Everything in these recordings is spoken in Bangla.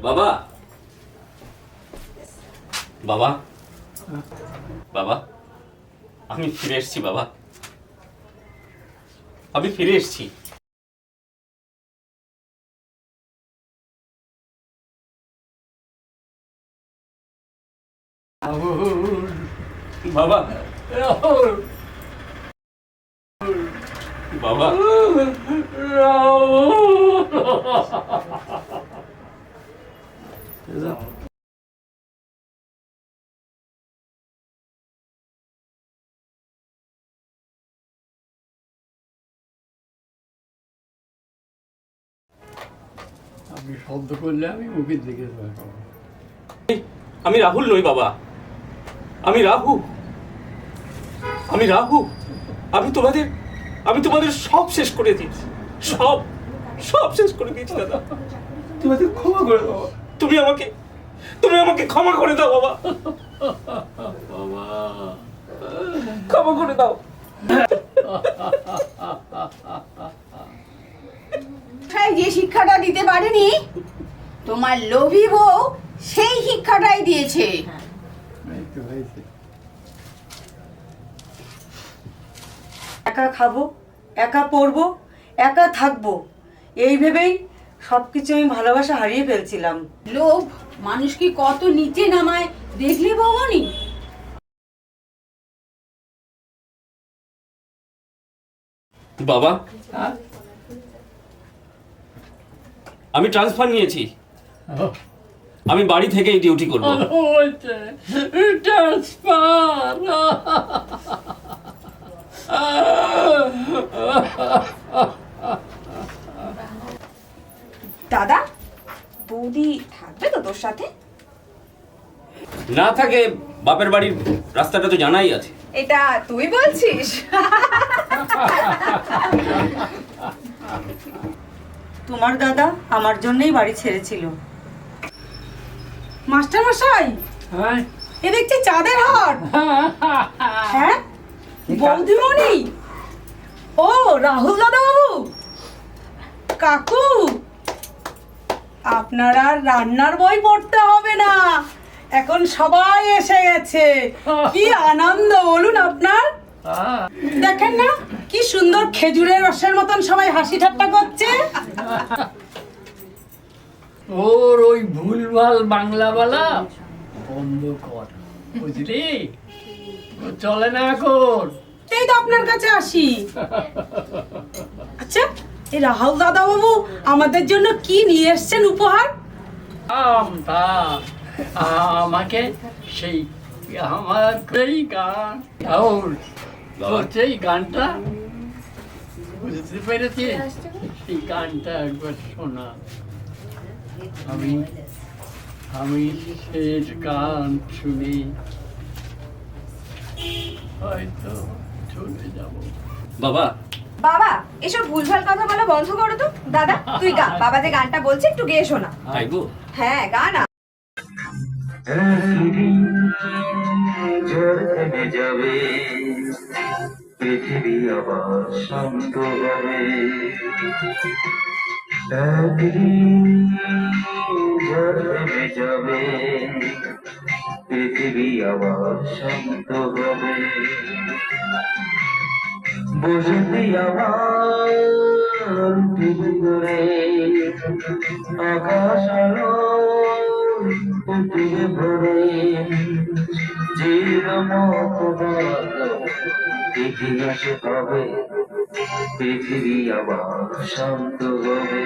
বাবা, বাবা, বাবা, আমি ফিরে এসেছি বাবা, আমি ফিরে এসেছি। বাবা, বাবা, আপনি শব্দ করলে আমি মুখের দিকে আমি রাহুল নই বাবা, আমি রাহু, আমি রাহু। আমি তোমাদের সব শেষ করে দিয়েছি, সব সব শেষ করে দিয়েছি দাদা। তোমাদের ক্ষমা করে দাও তুমি আমাকে ক্ষমা করে দাও বাবা, বাবা। ক্ষমা করে দাও। যে শিক্ষাটা দিতে পারেনি তোমার লোভী বউ সেই শিক্ষাটাই দিয়েছে। এই তো হয়েছে। একা খাবো, একা পড়বো, একা থাকবো, এই ভেবেই সবকিছু আমি ভালোবাসা হারিয়ে ফেলছিলাম। লোভ মানুষকে কত নিচে নামায় দেখলে বৌমনি। বাবা, আমি ট্রান্সফার নিয়েছি, আমি বাড়ি থেকেই ডিউটি করব। দাদা, বৌদি থাকবে তো তোর সাথে? না থাকে বাপের বাড়ির রাস্তাটা তো জানাই আছে। এটা তুই বলছিস? তোমার দাদা আমার জন্যই বাড়ি ছেড়েছিল। মাস্টার মশাই, হ্যাঁ, এ দেখছি চাঁদের হাট। হ্যাঁ, বৌদিমণি, ও রাহুল দাদা বাবু, কাকু, আপনার আর রান্নার বই পড়তে হবে না, এখন সবাই এসে গেছে। কি আনন্দ বলুন আপনার। দেখেন না কি সুন্দর খেজুরের রসের মতন সবাই হাসি ঠাট্টা করছে। ওর ওই ভুলভাল বাংলা বলা বন্ধ কর, বুঝলি? ও চলে না এখন। এই তো আপনার কাছে আসি। আচ্ছা, এই রাহুল দাদা বাবু আমাদের জন্য কি নিয়ে এসেছেন উপহার? তা আমাকে সেই আমার সেই গান রাহুল, তোর সেই গানটা বুঝতে পেরেছিস? সেই গানটা একবার শোনা। আমি শেষ গান শুনি হয়তো চলে যাব। বাবা, বাবা, এসব ভুলভাল কথা বলা বন্ধ করো তো। দাদা, তুই গা, বাবা যে গানটা বলছে একটু গেয়ে শোনা। গাইবো? হ্যাঁ, গা না। ঝড় থেমে যাবে, পৃথিবী আবার শান্ত হবে। একদিন ঝড় থেমে যাবে, পৃথিবী আবার শান্ত হবে। বসতি আমার টিভিরে আকাশ আলো পুতুলে ভরে, ইতিহাসে হবে, পৃথিবী আবার শান্ত হবে,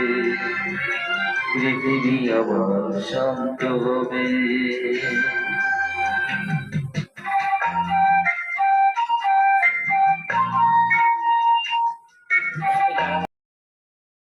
পৃথিবী আবার শান্ত হবে।